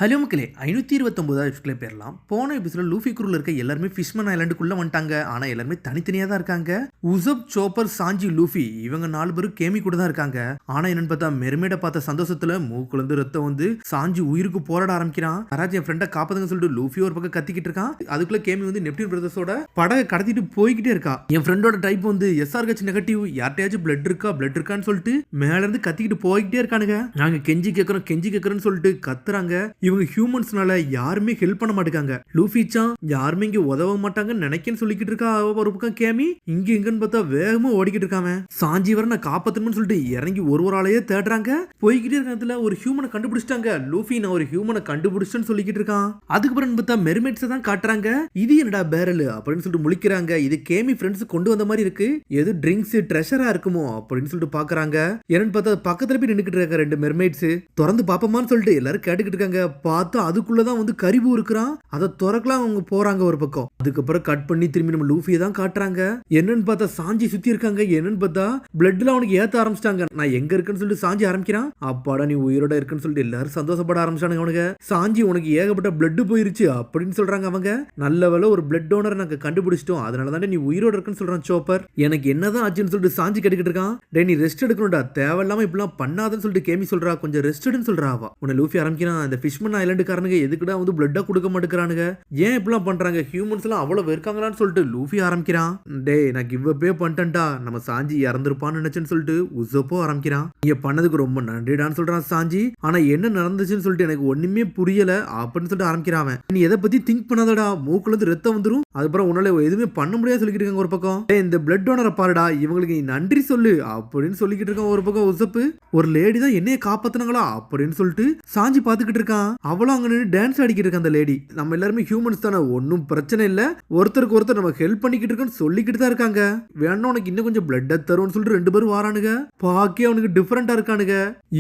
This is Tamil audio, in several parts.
ஹலோ மக்களே 529 எபிசோட்ல பேரலாம். போன எபிசோட லூஃபி குரூல இருக்க எல்லாருமே ஃபிஷ்மன் ஐலாண்டுக்குள்ள வந்துட்டாங்க. ஆனா எல்லாருமே தனித்தனியா தான் இருக்காங்க. உசப், சோப்பர், சாஞ்சி, லூஃபி இவங்க 4 பேரும் கேமி கூட தான் இருக்காங்க. ஆனா என்னன்னு பார்த்தா மெர்மேட பார்த்த சந்தோஷத்துல மூக்குல ரத்தம் வந்து சாஞ்சி உயிருக்கு போராட ஆரம்பிக்கிறான். யாராச்சும் என் ஃப்ரெண்டை காப்பாதுங்க சொல்லிட்டு லூஃபி ஒரு பக்கம் கத்திக்கிட்டு இருக்கான். அதுக்குள்ள கேமி வந்து நெப்டியூன் பிரதர்ஸோட படகை கடத்திட்டு போய்கிட்டே இருக்கா. என் ஃப்ரெண்டோட டைப் வந்து SRH நெகட்டிவ், யார்ட்டையாச்சும் பிளட் இருக்கான்னு சொல்லிட்டு மேல இருந்து கத்திக்கிட்டு போய்கிட்டே இருக்கானுங்க. நாங்க கெஞ்சி கேட்கறோம்னு சொல்லிட்டு கத்துறாங்க. இவங்க ஹியூமன்ஸ்னால யாருமே ஹெல்ப் பண்ண மாட்டாங்க. லூஃபிச்சான் யாருமே இங்க உதவ மாட்டாங்கன்னு நினைக்கன்னு சொல்லிக்கிட்டு இருக்கா. ஒரு பக்கம் கேமி இங்க எங்கன்னு பார்த்தா வேகமா ஓடிக்கிட்டு இருக்காம. சாஞ்சி வர நான் காப்பாத்தணும்னு சொல்லிட்டு இறங்கி ஒரு ஆளையே தேடுறாங்க. போய்கிட்டே இருக்கிறதுல ஒரு ஹியூமனை கண்டுபிடிச்சிட்டாங்க. லூஃபி நான் ஒரு ஹியூமனை கண்டுபிடிச்சேன்னு சொல்லிக்கிட்டு இருக்கான். அதுக்கப்புறம் பார்த்தா மெர்மெட்ஸ் தான் காட்டுறாங்க. இது என்னடா பேரல் அப்படின்னு சொல்லிட்டு முழிக்கிறாங்க. இது கேமி ஃப்ரெண்ட்ஸ் கொண்டு வந்த மாதிரி இருக்கு. எது ட்ரிங்க்ஸ் ட்ரெஷரா இருக்குமோ அப்படின்னு சொல்லிட்டு பாக்குறாங்க. என்னன்னு பார்த்தா பக்கத்துல போய் நின்னுக்கிட்டு இருக்க 2 மெர்மெட்ஸ் திறந்து பாப்போமான்னு சொல்லிட்டு எல்லாரும் கேட்டுக்கிட்டு இருக்காங்க. பார்த்தா அதுக்குள்ளதான் வந்து கரிபு இருக்கிறான். அதை திறக்கலாம் அவங்க போறாங்க ஒரு பக்கம். அதுக்கப்புறம் கட் பண்ணி திரும்பி நம்ம லூஃபியை தான் காட்டுறாங்க. என்னன்னு பார்த்தா சாஞ்சி சுத்தி இருக்காங்க. என்னன்னு பார்த்தா பிளட்ல அவனுக்கு ஏத்த ஆரம்பிச்சிட்டாங்க. நான் எங்க இருக்குன்னு சொல்லிட்டு சாஞ்சி ஆரம்பிக்கிறான். அப்பாடா நீ உயிரோட இருக்குன்னு சொல்லிட்டு எல்லாரும் சந்தோஷப்பட ஆரம்பிச்சானுங்க. அவனுக்கு சாஞ்சி உனக்கு ஏகப்பட்ட பிளட் போயிருச்சு அப்படின்னு சொல்றாங்க அவங்க. நல்ல வேலை ஒரு பிளட் டோனர் நாங்க கண்டுபிடிச்சிட்டோம், அதனால தானே நீ உயிரோட இருக்குன்னு சொல்றான் சோப்பர். எனக்கு என்னதான் ஆச்சுன்னு சொல்லிட்டு சாஞ்சி கேட்டுக்கிட்டு இருக்கான். டே நீ ரெஸ்ட் எடுக்கணும்டா, தேவையில்லாம இப்பெல்லாம் பண்ணாதன்னு சொல்லிட்டு கேமி சொல்றா. கொஞ்சம் ரெஸ்ட் எடுன்னு சொல்றா. உன்னை லூஃபி ஆரம்பிக்கிறான். இந்த ஃபிஷ்மன் ஐலாண்டுக்காரனுங்க எதுக்குடா வந்து பிளட்டா கொடுக்க மாட்டேங்கிறானுங்க, ஏன் இப்பெல்லாம் பண்றாங்க, ஹியூமன்ஸ் எல்லாம் அவ்வளவு இருக்காங்களான்னு சொல்லிட்டு லூஃபி ஆரம்பிக்கிறான். டே நான் கிவ் அப்பே பண்ணிட்டேன்டா, நம்ம சாஞ்சி இறந்துருப்பான்னு நினைச்சேன்னு சொல்லிட்டு உசப்போ ஆரம்பிக்கிறான். நீங்க பண்ணதுக்கு ரொம்ப நன்றிடான்னு சொல்றான் சாஞ்சி. ஆனா என்ன நடந்துச்சுன்னு சொல்லிட்டு எனக்கு ஒண்ணுமே புரியல அப்படின்னு சொல்லிட்டு ஆரம்பிக்கிறான். நீ எதை பத்தி திங்க் பண்ணாதடா, மூக்குல இருந்து ரத்தம் வந்துரும், அதுக்கப்புறம் உன்னால எதுவுமே பண்ண முடியாது சொல்லிக்கிட்டு இருக்காங்க ஒரு பக்கம். இந்த பிளட் டோனரை பாருடா, இவங்களுக்கு நீ நன்றி சொல்லு அப்படின்னு சொல்லிக்கிட்டு இருக்கான் ஒரு பக்கம் உசப்பு. ஒரு லேடி தான் என்னைய காப்பாத்தினாங்களா அப்படின்னு சொல்லிட்டு சாஞ்சி பாத்துக்கிட்டு இருக்கான். அவளும் அங்க நின்று டான்ஸ் ஆடிக்கிட்டு இருக்க. அந்த லேடி நம்ம எல்லாருமே ஹியூமன்ஸ் தானே, ஒன்னும் பிரச்சனை இல்ல, ஒருத்தருக்கு ஒருத்தர் நம்ம ஹெல்ப் பண்ணிக்கிட்டு இருக்கோம்னு சொல்லிக்கிட்டு தான் இருக்காங்க. வேணா உனக்கு இன்னும் கொஞ்சம் பிளட் தரும்னு சொல்லிட்டு 2 பேரும் வரானுங்க. பாக்கே அவனுக்கு டிஃபரெண்டா இருக்கானுங்க.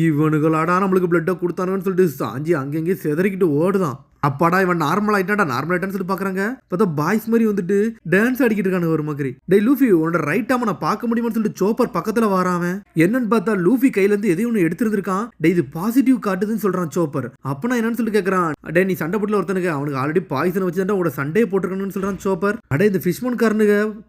இவனுங்களாடா நம்மளுக்கு பிளட்டை கொடுத்தானுங்கன்னு சொல்லிட்டு சாஞ்சி அங்கங்கே செதறிக்கிட்டு ஓடுதான். அப்பாடா இவன் நார்மல் ஆயிட்டான்னு சொல்லி பாக்குறாங்க. பார்த்தா பாய்ஸ் மாதிரி வந்துட்டு டான்ஸ் ஆடிக்கிட்டு இருக்கானு ஒரு மாதிரி. டே லூஃபி உன்னோட ரைட் ஆம நான் பார்க்க முடியுமான்னு சொல்லிட்டு சோப்பர் பக்கத்துல வராம. என்னன்னு பார்த்தா லூஃபி கையில இருந்து எதையும் ஒன்று எடுத்துருக்கான். டே இது பாசிட்டிவ் காட்டுதுன்னு சொல்றான் சோப்பர். அப்ப நான் என்னன்னு சொல்லிட்டு கேட்கறான். டே நீ சண்டை போட்டுல ஒருத்தனுக்கு அவனுக்கு ஆல்ரெடி பாய்சனை வச்சுதான் உங்களோட சண்டையை போட்டுருக்கணும்னு சொல்றான் சோப்பர். அடே இந்த ஃபிஷ்மன் காரனுங்க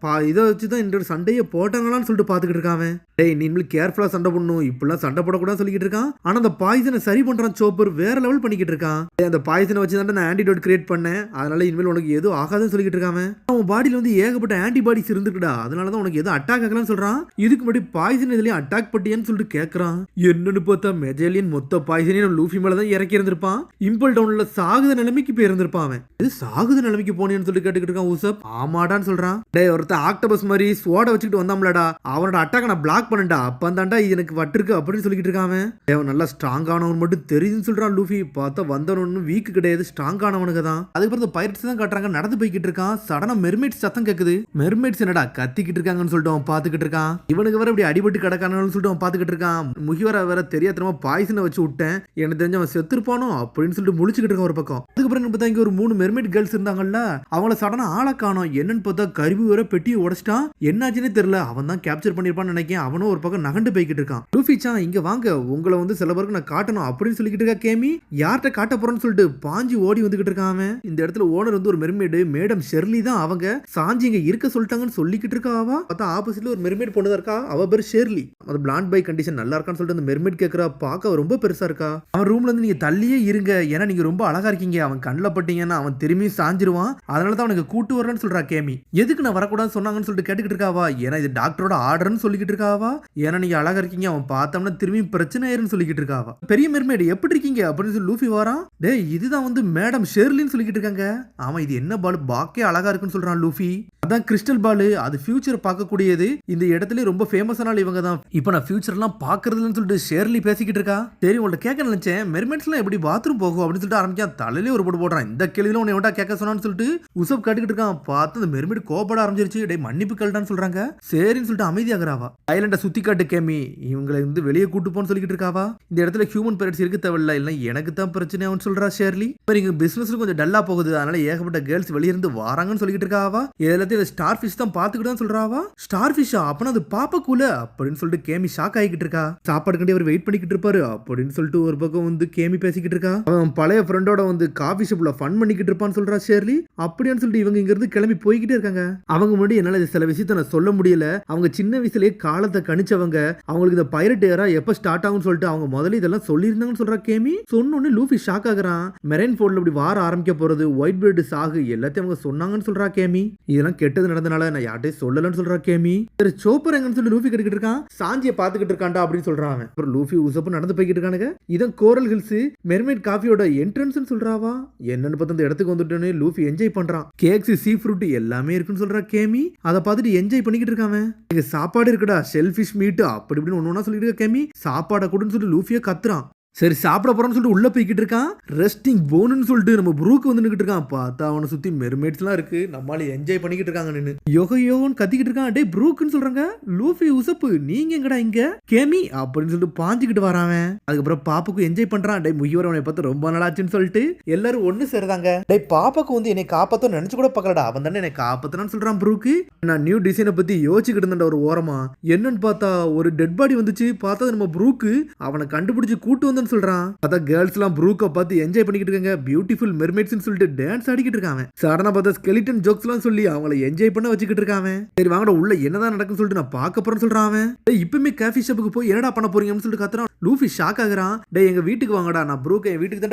இதை வச்சுதான் இந்த சண்டையை போட்டாங்களான்னு சொல்லிட்டு பாத்துக்கிட்டு இருக்கான். டே நீ கேர்ஃபுல்லா சண்டை போடணும், இப்பெல்லாம் சண்டை போடக்கூடாது சொல்லிக்கிட்டு இருக்கான். ஆனா அந்த பாய்சனை சரி பண்றான் சோப்பர், வேற லெவல் பண்ணிக்கிட்டு இருக்கான். அந்த பாய்சனை வச்சு நான் ஆன்டிடோட் கிரியேட் பண்ணேன், அதனால இனிமேல் உனக்கு எதுவும் ஆகாதுன்னு சொல்லிக்கிட்டு இருக்காம. அவன் பாடியில வந்து ஏகப்பட்ட ஆன்டிபாடிஸ் இருந்துக்குடா, அதனாலதான் உனக்கு எதுவும் அட்டாக் ஆகலாம்னு சொல்றான். இதுக்கு முன்னாடி பாய்சன் இதுலயும் அட்டாக் பட்டியான்னு சொல்லிட்டு கேட்கறான். என்னன்னு பார்த்தா மெஜேலியன் மொத்த பாய்சனையும் லூஃபி மேலதான் இறக்கி இருந்திருப்பான். இம்பல் டவுன்ல சாகுத நிலைமைக்கு போய் இருந்திருப்பான். அவன் இது சாகுத நிலைமைக்கு போனேன்னு சொல்லிட்டு கேட்டுக்கிட்டு இருக்கான் உசப். ஆமாடான்னு சொல்றான். டே ஒருத்தன் ஆக்டோபஸ் மாதிரி ஸ்வாட வச்சுக்கிட்டு வந்தாம்லடா, அவனோட அட்டாக் நான் பிளாக் பண்ணேன்டா, அப்பந்தாண்டா எனக்கு வட்டிருக்கு அப்படின்னு சொல்லிக்கிட்டு இருக்கான். அவன் நல்லா ஸ்ட்ராங் ஆனவன் மட்டும் தெரியுதுன்னு சொல்றான் லூஃபி. பார்த்தா வந்தவன் வீக் கிடையாது, ஸ்ட்ராங் ஆனவனுக்கு தான். அதுக்கப்புறம் பைரட்ஸ் தான் காட்டுறாங்க. நடந்து போய்கிட்டு இருக்கான். சடனா மெர்மெட்ஸ் சத்தம் கேக்குது. மெர்மெட்ஸ் என்னடா கத்திக்கிட்டு இருக்காங்கன்னு சொல்லிட்டு அவன் பாத்துக்கிட்டு இருக்கான். இவனுக்கு வேற இப்படி அடிபட்டு கிடக்கானு சொல்லிட்டு அவன் பாத்துக்கிட்டு இருக்கான். முகிவர வேற தெரியாதனமா பாய்சனை வச்சு விட்டேன், எனக்கு தெரிஞ்ச அவன் செத்துருப்பானோ அப்படின்னு சொல்லிட்டு முழிச்சுக்கிட்டு இருக்கான் ஒரு பக்கம். அதுக்கப்புறம் பார்த்தா இங்க ஒரு 3 மெர்மெட் கேர்ள்ஸ் இருந்தாங்கல்ல, அவங்கள சடனா ஆள காணோம். என்னன்னு பார்த்தா கருவி வேற பெட்டியை உடைச்சிட்டான். என்னாச்சுன்னே தெரியல. அவன் தான் கேப்சர் பண்ணிருப்பான்னு நினைக்கிறேன். அவனும் ஒரு பக்கம் நகண்டு போய்கிட்டு இருக்கான். லூஃபிச்சான் இங்க வாங்க, உங்களை வந்து சில பேருக்கு நான் காட்டணும் அப்படின்னு சொல்லிக்கிட்டு இருக்கா கேமி. யார்கிட்ட காட்ட போறேன்னு சொல்லிட்டு பாஞ்சி ஓடி வந்துகிட்டு இருக்கான். இந்த இடத்துல ஓனர் வந்து ஒரு மெர்மேடு, மேடம் ஷெர்லி தான் அவங்க. சாஞ்சி இங்க இருக்க சொல்லிட்டாங்கன்னு சொல்லிக்கிட்டு இருக்கா. அவ பார்த்தா ஆப்போசிட்ல ஒரு மெர்மேட் பொண்ணு இருக்கா, அவ பேர் ஷெர்லி. அது பிளாண்ட் பை கண்டிஷன் நல்லா இருக்கான்னு சொல்லிட்டு அந்த மெர்மேட் கேக்குறா. பார்க்க ரொம்ப பெருசா இருக்கா. அவன் ரூம்ல இருந்து நீங்க தள்ளியே இருங்க, ஏன்னா நீங்க ரொம்ப அழகா இருக்கீங்க, அவன் கண்ணில் பட்டீங்கன்னா அவன் திரும்பி சாஞ்சிருவான், அதனாலதான் அவனுக்கு கூட்டு வரலன்னு சொல்றா கேமி. எதுக்கு நான் வரக்கூடாது சொன்னாங்கன்னு சொல்லிட்டு கேட்டுக்கிட்டு இருக்காவா. ஏன்னா இது டாக்டரோட ஆர்டர்னு சொல்லிக்கிட்டு இருக்காவா. ஏன்னா நீங்க அழகா இருக்கீங்க, அவன் பார்த்தோம்னா திரும்பி பிரச்சனை ஆயிருன்னு சொல்லிக்கிட்டு இருக்காவா. பெரிய மெர்மேட் எப்படி இருக்கீங்க அப்படின்னு சொல்லி லூஃபி வரான். டே இதுதான் வந்து மேடம் ஷெர்லின்னு சொல்லிக்கிட்டு இருக்காங்க. ஆமா இது என்ன பால், பாக்கே அழகா இருக்குன்னு சொல்றான் லூஃபி. அதான் கிறிஸ்டல் பால், அது ஃபியூச்சர் பார்க்கக்கூடியது. இந்த இடத்துல ரொம்ப ஃபேமஸான இவங்க தான். இப்போ நான் ஃபியூச்சர்லாம் பார்க்கறதுன்னு சொல்லிட்டு ஷேர்லி பேசிக்கிட்டு இருக்கா. சரி உங்கள்ட்ட கேட்க நினைச்சேன், மெர்மெட்ஸ்லாம் எப்படி பாத்ரூம் போகும் அப்படின்னு சொல்லிட்டு ஆரம்பிக்கான். தலையிலே ஒரு போட்டு போடுறான். இந்த கேள்வியில உன்னை எவன்டா கேட்க சொன்னான்னு சொல்லிட்டு உசப் கேட்டுக்கிட்டு இருக்கான். பார்த்து அந்த மெர்மெட் கோபப்பட ஆரம்பிச்சிருச்சு. டே மன்னிப்பு கேள்டான்னு சொல்றாங்க. சரின்னு சொல்லிட்டு அமைதியாகிறாவா. ஐலண்ட சுத்தி காட்டு கேமி, இவங்களை வந்து வெளியே கூட்டு போன்னு சொல்லிக்கிட்டு இருக்காவா. இந்த இடத்துல ஹியூமன் பேரட்ஸ் இருக்கு தேவையில்ல, இல்லை எனக்கு தான் பிரச்சனை அவன் சொல்றா ஷேர்லி. மாதிரி இங்க பிசினஸ் கொஞ்சம் டல்லா போகுது, அதனால ஏகப்பட்ட கேர்ள்ஸ் வெளியிருந்து வராங்கன்னு சொல்லிட்டு இருக்காவா. எல்லாத்தையும் ஸ்டார் ஃபிஷ் தான் பாத்துக்கிட்டு தான் சொல்றாவா. ஸ்டார் ஃபிஷ்ஷா அப்பனா அது பாப்பக்கூல அப்படின்னு சொல்லிட்டு கேமி ஷாக் ஆகிக்கிட்டு இருக்கா. சாப்பாடுக்கண்டி அவர் வெயிட் பண்ணிக்கிட்டு இருப்பாரு அப்படின்னு சொல்லிட்டு ஒரு பக்கம் வந்து கேமி பேசிக்கிட்டு இருக்கா. அவன் பழைய ஃப்ரெண்டோட வந்து காஃபி ஷாப்ல ஃபன் பண்ணிக்கிட்டு இருப்பான்னு சொல்றா ஷேர்லி. அப்படின்னு சொல்லிட்டு இவங்க இங்க இருந்து கிளம்பி போய்கிட்டே இருக்காங்க. அவங்க முன்னாடி என்னால சில விஷயத்த நான் சொல்ல முடியல. அவங்க சின்ன வயசுலயே காலத்தை கணிச்சவங்க, அவங்களுக்கு இந்த பைரட் ஏரா எப்ப ஸ்டார்ட் ஆகும்னு சொல்லிட்டு அவங்க முதல்ல இதெல்லாம் சொல்லியிருந்தாங்கன்னு சொல்றா கேமி. சொன்னோன்னு லூஃபி ஷாக் ஆகுறான். மெரைன் போர்ட்ல இப்படி வார ஆரம்பிக்க போறது, ஒயிட் பிளட் சாகு எல்லாத்தையும் அவங்க சொன்னாங்கன்னு சொல்றா கேமி. இதெல்லாம் கெட்டது நடந்தனால நான் யார்ட்டையும் சொல்லலன்னு சொல்றா கேமி. சரி சோப்பர் எங்கன்னு சொல்லி லூஃபி கேட்டுக்கிட்டு இருக்கான். சாஞ்சியை பாத்துக்கிட்டு இருக்காண்டா அப்படின்னு சொல்றான். அப்புறம் லூஃபி உசப்பு நடந்து போய்கிட்டு இருக்கானுங்க. இதான் கோரல் ஹில்ஸ் மெர்மைட் காஃபியோட என்ட்ரன்ஸ் சொல்றாவா. என்னன்னு பார்த்து அந்த இடத்துக்கு வந்துட்டோன்னு லூஃபி என்ஜாய் பண்றான். கேக்ஸ், சீ ஃப்ரூட் எல்லாமே இருக்குன்னு சொல்றா கேமி. அதை பார்த்துட்டு என்ஜாய் பண்ணிக்கிட்டு இருக்காங்க. இங்க சாப்பாடு இருக்குடா, ஷெல்ஃபிஷ் மீட் அப்படி இப்படின்னு ஒண்ணு சொல்லிட்டு இருக்க கேமி. சாப்பாடை கூடன்னு சொல்லிட்டு லூஃபியா கத்துறான். சரி சாப்பிட போறோம்னு சொல்லிட்டு உள்ள போய்கிட்டு இருக்கான். ரெஸ்டிங் போன்னு சொல்லிட்டு நம்ம ப்ரூக்கு வந்து நின்னுட்டு இருக்கான். பார்த்தா அவனை சுத்தி மெர்மேட்ஸ் எல்லாம் இருக்கு. நம்மளால என்ஜாய் பண்ணிக்கிட்டு இருக்காங்க. நின்னு யோகோ யோகோன்னு கத்திக்கிட்டு இருக்கான். டே ப்ரூக்குன்னு சொல்றாங்க. லூஃபி உசப்பு நீங்க எங்கடா இங்க கேமி அப்படின்னு சொல்லிட்டு பாஞ்சுக்கிட்டு வரான். அதுக்கப்புறம் பாப்புக்கு என்ஜாய் பண்றான். டே முகிவரவனை பார்த்து ரொம்ப நாளாச்சுன்னு சொல்லிட்டு எல்லாரும் ஒண்ணு சேர்றாங்க. டே பாப்பாக்கு வந்து என்னை காப்பாத்த நினைச்சு கூட பார்க்கலடா, அவன் தானே என்னை காப்பாத்தனான்னு சொல்றான் ப்ரூக்கு. நான் நியூ டிசைனை பத்தி யோசிச்சுக்கிட்டு இருந்தேன் ஒரு ஓரமா. என்னன்னு பார்த்தா ஒரு டெட் பாடி வந்துச்சு. பார்த்தா நம்ம ப்ரூக்கு அவனை கண்டுபிடிச்சு கூட்டு வந்து சொல்றான். அதான் கேர்ள்ஸ் எல்லாம் ப்ரூக்க பார்த்து என்ஜாய் பண்ணிக்கிட்டு இருக்காங்க. பியூட்டிஃபுல் மெர்மைட்ஸ்னு சொல்லிட்டு டான்ஸ் ஆடிக்கிட்டு இருக்காங்க. சடனா பார்த்தா ஸ்கெலிட்டன் ஜோக்ஸ் எல்லாம் சொல்லி அவங்கள என்ஜாய் பண்ண வச்சுக்கிட்டு இருக்காங்க. சரி வாங்கடா உள்ள என்னதான் நடக்குன்னு சொல்லிட்டு நான் பார்க்க போறேன்னு சொல்றான். இப்பவுமே காஃபி ஷாப்புக்கு போய் என்னடா பண்ண போறீங்கன்னு சொல்லிட்டு கத்துறான். Luffy shock ஆகுறான். டே எங்க வீட்டுக்கு வாங்கடா, நான் ப்ரூக்க என் வீட்டுக்கு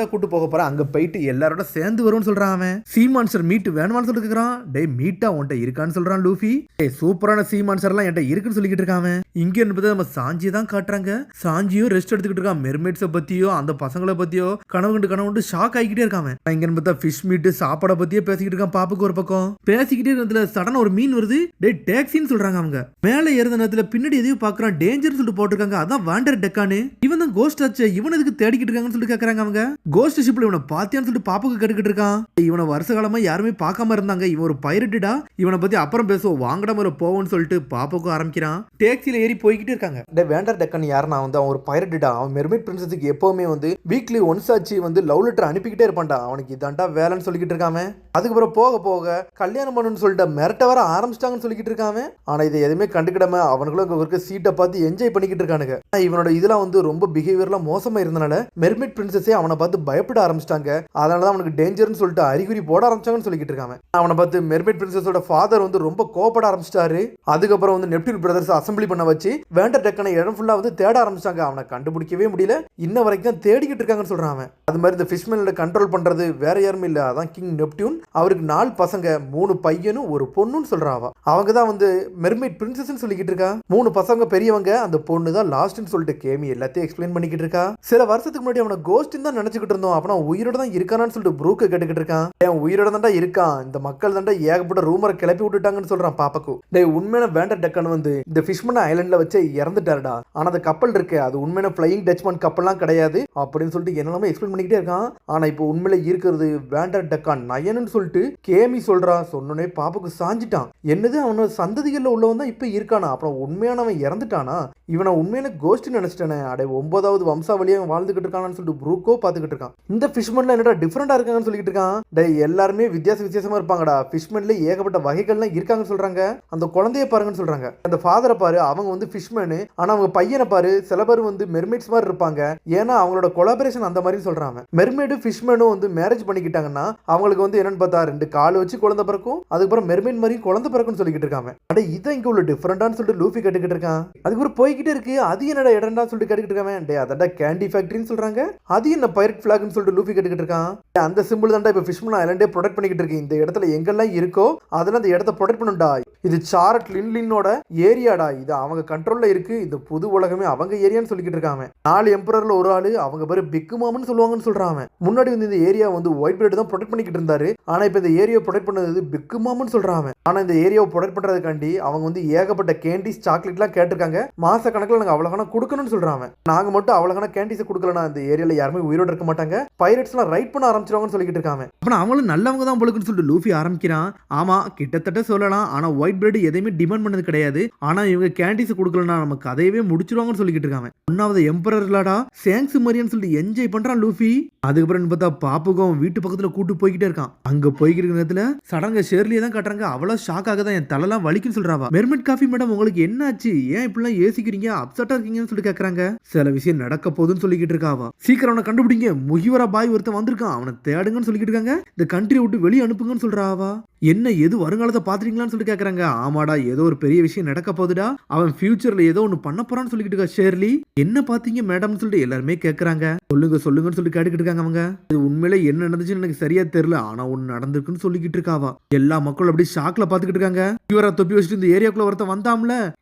தான் கூட்டு போக போறேன். அங்க போயிட்டு எல்லாரோட சேர்ந்து வரும்னு சொல்றான். சீ மான்ஸ்டர் மீட் வேணுமான்னு சொல்லிட்டு இருக்கான். டே மீட்டா உன்ட்ட இருக்கான்னு சொல்றான் லூஃபி. டே சூப்பரான சீ மான்ஸ்டர் எல்லாம் என்கிட்ட இருக்குன்னு சொல்லிக்கிட்டு இருக்காங்க. இங்க என்பது நம்ம சாஞ்சியை தான் காட்டுறாங்க. சாஞ்சியும் ரெஸ்ட் எடுத்துக்கிட்டு இருக்கான். மெர்மைட்ஸை பத்தியோ அந்த பசங்களை பத்தியோ கனவு ஷாக் ஆகிக்கிட்டே இருக்காங்க. இங்க பார்த்தா ஃபிஷ் மீட் சாப்பாட பத்தியே பேசிக்கிட்டு இருக்கான். பாப்புக்கு ஒரு பக்கம் பேசிக்கிட்டே இருக்கிறதுல சடனா ஒரு மீன் வருது. டே டாக்ஸின்னு சொல்றாங்க. அவங்க மேல ஏறுற நேரத்துல பின்னாடி எதையும் பாக்குறான். டேஞ்சர் சொல்லிட்டு போட்டிருக்காங்க. அதான் வாண்டர் டெக்கானு. இவன் தான் கோஸ்ட் ஆச்சு. இவன் எதுக்கு தேடிக்கிட்டு இருக்காங்கன்னு சொல்லிட்டு கேக்குறாங்க. அவங்க கோஸ்ட் ஷிப்ல இவனை பாத்தியான்னு சொல்லிட்டு பாப்புக்கு கேட்டுக்கிட்டு இருக்கான். இவனை வருஷ காலமா யாருமே பார்க்காம இருந்தாங்க. இவன் ஒரு பைரட்டா. இவனை பத்தி அப்புறம் பேசுவோம், வாங்கடா மேல போவோம்னு சொல்லிட்டு பாப்புக்கு ஆரம்பிக்கிறான். டாக்ஸில ஏறி போய்கிட்டே இருக்காங்க. டே வாண்டர் டெக்கான் யாருன்னா வந்து அவன் ஒரு பைரட்டா. அவன் மெர்மைட் பிரின்சஸுக்கு எப்பவுமே வந்து வீக்லி ஒன்ஸ் ஆச்சு வந்து லவ் லெட்டர் அனுப்பிக்கிட்டே இருப்பான்டா. அவனுக்கு இதான்டா வேலைன்னு சொல்லிக்கிட்டு இருக்காம. அதுக்கப்புறம் போக போக கல்யாணம் பண்ணணும்னு சொல்லிட்டு மிரட்ட வர ஆரம்பிச்சிட்டாங்கன்னு சொல்லிக்கிட்டு இருக்காம. ஆனா இதை எதுவுமே கண்டுக்கிடாம அவனுங்களும் இருக்க சீட்டை பார்த்து என்ஜாய் பண்ணிக்கிட்டு இருக்கானுங்க. இவனோட இதெல்லாம் வந்து ரொம்ப பிஹேவியர்லாம் மோசமா இருந்தனால மெர்மைட் பிரின்சஸே அவனை பார்த்து பயப்பட ஆரம்பிச்சிட்டாங்க. அதனாலதான் அவனுக்கு டேஞ்சர்னு சொல்லிட்டு அறிகுறி போட ஆரம்பிச்சாங்கன்னு சொல்லிக்கிட்டு இருக்காங்க. அவனை பார்த்து மெர்மைட் பிரின்சஸோட ஃபாதர் வந்து ரொம்ப கோபப்பட ஆரம்பிச்சிட்டாரு. அதுக்கப்புறம் வந்து நெப்டியூன் பிரதர்ஸ் அசம்பிளி பண்ண வச்சு வேண்டர் டெக்கான இடம் ஃபுல்லா வந்து தேட ஆரம்பிச்சாங்க. அவனை கண்டுபிடிக்கவே முடியல. இன்ன வரைக்கும் தேடிக்கிட்டு இருக்காங்கன்னு சொல்றாங்க. அது மாதிரி இந்த ஃபிஷ்மேனை கண்ட்ரோல் பண்றது வேற யாரும் இல்ல, அதான் கிங் நெப்டியூன். அவருக்கு 4 பசங்க, 3 பையனும் ஒரு பொண்ணுன்னு சொல்றாவா. அவங்க தான் வந்து மெர்மைட் பிரின்சஸ்னு சொல்லிக்கிட்டு இருக்கா. 3 பசங்க பெரியவங்க, அந்த பொண்ணு தான் லாஸ்ட்னு சொல்லிட்டு கேமி எல்லாத்தையும் எக்ஸ்பிளைன் பண்ணிக்கிட்டு இருக்கா. சில வருஷத்துக்கு முன்னாடி அவனை கோஸ்ட்னு தான் நினைச்சுக்கிட்டு இருந்தோம். அப்ப உயிரோட தான் இருக்கானான்னு சொல்லிட்டு ப்ரூக்க கேட்டுக்கிட்டு இருக்கான். அவன் உயிரோட தான்டா இருக்கான், இந்த மக்கள் தான்டா ஏகப்பட்ட ரூமரை கிளப்பி விட்டுட்டாங்கன்னு சொல்றான் பாப்பாக்கு. டேய் உண்மையான வேண்டர் டெக்கான் வந்து இந்த ஃபிஷ்மேன் ஐலண்ட்ல வச்சு இறந்துட்டாருடா. ஆனா அந்த கப்பல் இருக்கு, அது உண்மையான ஃபிளையிங் டச்மேன் கப்பல்லாம் கிடையாது அப்படின்னு சொல்லிட்டு என்னெல்லாமே எக்ஸ்பிளைன் பண்ணிக்கிட்டே இருக்கான். ஆனா இப்போ உண்மையில இருக்கிறது வேண்டர் டெக்கான் நயன்னு சொல்லிட்டு கேமி சொல்றா. சொன்னோனே பாப்புக்கு சாஞ்சிட்டான். என்னது அவனோட சந்ததிகள்ல உள்ளவன் தான் இப்ப இருக்கானா, அப்புறம் உண்மையானவன் இறந்துட்டானா, இவனை உண்மையான கோஸ்ட் நினைச்சிட்டானே. அடே 9வது வம்சாவளியா வாழ்ந்துகிட்டு இருக்கான்னு சொல்லிட்டு ப்ரூக்கோ பாத்துக்கிட்டு இருக்கான். இந்த ஃபிஷ்மேன்ல என்னடா டிஃபரெண்டா இருக்காங்கன்னு சொல்லிட்டு இருக்கான். டே எல்லாருமே வித்தியாசமா இருப்பாங்கடா. ஃபிஷ்மேன்ல ஏகப்பட்ட வகைகள்லாம் இருக்காங்கன்னு சொல்றாங்க. அந்த குழந்தைய பாருங்கன்னு சொல்றாங்க. அந்த ஃபாதரை பாரு, அவங்க வந்து ஃபிஷ்மேனு. ஆனா அவங்க பையனை பாரு, சில பேர் வந்து மெர்மைட்ஸ் மாதிரி இருப்பாங்க. ஏன்னா அவங்களோட கொலாபரேஷன் அந்த மாதிரி சொல்றாங்க. மெர்மைடும் ஃபிஷ்மேனும் வந்து மேரேஜ் பண்ணிக்கிட்டாங்கன்னா அவங்களுக்கு வந்து என்னன்னு பார்த்தா 2 கால் வச்சு குழந்தை பிறக்கும். அதுக்கப்புறம் மெர்மைட் மாதிரி குழந்தை பிறக்கும்னு சொல்லிக்கிட்டு இருக்காங்க. அட இதான் இங்க உள்ள டிஃபரெண்டான்னு சொல்லிட்டு லூஃபி கேட்டுக்கிட்டு இருக்கான். அதுக்கப்புறம் போய்கிட்டே இருக்கு. அது என்னடா இடம்டா சொல்லிட்டு கேட்டுக்கிட்டு இருக்கான். டே அதடா கேண்டி ஃபேக்டரின்னு சொல்றாங்க. அது என்ன பைரட் ஃபிளாக்னு சொல்லிட்டு லூஃபி கேட்டுக்கிட்டு இருக்கான். அந்த சிம்பிள் தான்டா இப்ப ஃபிஷ்மேன் ஐலண்டே ப்ரொடெக்ட் பண்ணிக்கிட்டு இருக்கு. இந்த இடத்துல எங்கெல்லாம் இருக்கோ அதெல்லாம் அந்த இடத்த ப்ரொடெக்ட் பண்ணுடா. இது சாரட் லின்லினோட ஏரியாடா. இது அவங்க கண்ட்ரோல்ல இருக்கு. இந்த புது உலகமே அவங்க ஏரியான்னு சொல்லிக்கிட்டு இருக்காங்க. 4 எம்பரர்ல ஒரு ஆளு, அவங்க பேரு பிக் மாம்னு சொல்லுவாங்கன்னு சொல்றாங்க. முன்னாடி வந்து இந்த ஏரியா வந்து ஒயிட் பிளட் தான் ப்ரொடெக்ட் பண்ணிக்கிட்டு இருந்தாரு. ஆனா இப்ப இந்த ஏரியா ப்ரொடெக்ட் பண்ணது பிக் மாம்னு சொல்றாங்க. ஆனா இந்த ஏரியாவை ப்ரொடெக்ட் பண்றதுக்காண்டி அவங்க வந்து ஏகப்பட்ட கேண்டிஸ் சாக்லேட்லாம் கேட்டிருக்காங்க. மாச கணக்கில் நாங்க அவ்வளவு கொடுக்கணும்னு சொல்றாங்க. நாங்க மட்டும் அவ்வளவு கேண்டிஸ் கொடுக்கலனா இந்த ஏரியால யாருமே உயிரோட இருக்க மாட்டாங்க. பைரட்ஸ் எல்லாம் ரைட் பண்ண ஆரம்பிச்சிருவாங்கன்னு சொல்லிக்கிட்டு இருக்காங்க. அப்ப அவங்களும் நல்லவங்க தான் போலுக்குன்னு சொல்லிட்டு லூஃபி ஆரம்பிக்கிறான். ஆமா கிட்டத்தட்ட சொல்லலாம். ஆனா ஒயிட் பிளட் எதையுமே டிமாண்ட் பண்ணது கிடையாது. ஆனா இவங்க கேண்டிஸ் கொடுக்கலனா நம்ம கதையவே முடிச்சிருவாங்கன்னு சொல்லிக்கிட்டு இருக்காங்க. 1வது எம்பரர்லாடா சேங்ஸ் மரியன் சொல்லிட்டு என்ஜாய் பண்றான் லூஃபி. அதுக்கப்புறம் பார்த்தா பாப்புக்கும் வீட்டு பக்கத்துல கூட்டு போய்கிட்டே இருக்கான். அங்க போய்கிட்டு நேரத்துல சடங்க ஷேர்லியை தான் காட்டுறாங்க. அவ்வளவு ஷாக்காக தான் என் தலைலாம் வலிக்குன்னு சொல்றாவா. மெர்மெட் காஃபி மேடம் உங்களுக்கு என்ன ஆச்சு, ஏன் இப்படிலாம் யோசிக்கிறீங்க, அப்செட்டா இருக்கீங்கன்னு சொல்லி கேக்குறாங்க. சில விஷயம் நடக்க போகுதுன்னு சொல்லிக்கிட்டு இருக்காவா. சீக்கிரம் அவனை கண்டுபிடிங்க, முகிவரா பாய் ஒருத்தன் வந்திருக்கான், அவனை தேடுங்கன்னு சொல்லிக்கிட்டு இருக்காங்க. இந்த கண்ட்ரி விட்டு வெளியே அனுப்புங்கன்னு சொல்றாவா. என்ன எது வருங்காலத்தை பாத்துறீங்களான்னு சொல்லி கேக்குறாங்க. ஆமாடா ஏதோ ஒரு பெரிய விஷயம் நடக்க போகுதுடா, அவன் ஃபியூச்சர்ல ஏதோ ஒண்ணு பண்ண போறான்னு சொல்லிக்கிட்டு இருக்கா ஷேர்லி. என்ன பாத்தீங்க மேடம்னு சொல்லிட்டு எல்லாருமே கேக்குறாங்க. சொல்லுங்க சொல்லுங்கன்னு சொல்லி கேட்டுக்கிட்டு இருக்காங்க அவங்க. இது உண்மையில என்ன நடந்துச்சுன்னு எனக்கு சரியா தெரியல, ஆனா ஒண்ணு நடந்திருக்குன்னு சொல்லிக்கிட்டு இருக்காவா. எல்லா மக்களும் அப்படியே ஷாக்ல பாத்துக்கிட்டு இருக்காங்க. இவரா தொப்பி வச்சுட்டு இந்த ஏரியாக்குள்ள ஒருத்தன் வந்தாம்ல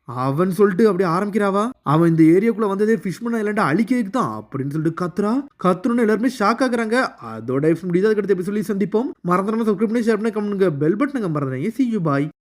அவன் சொல்லிட்டு அப்படியே ஆரம்பிக்கிறாவா. அவன் இந்த ஏரியாக்குள்ள வந்ததே ஃபிஷ்மன் ஐலண்ட் அழிக்கிறதுக்கு தான் அப்படின்னு சொல்லிட்டு கத்துறோன்னு எல்லாருமே ஷாக் ஆகுறாங்க. அதோட முடியாது அடுத்த சொல்லி சந்திப்போம். மறந்துடாம சப்ஸ்கிரைப் பண்ணி ஷேர் பண்ணி கமெண்ட் பெல் பட்டனை மறந்துடுங்க. See you bye.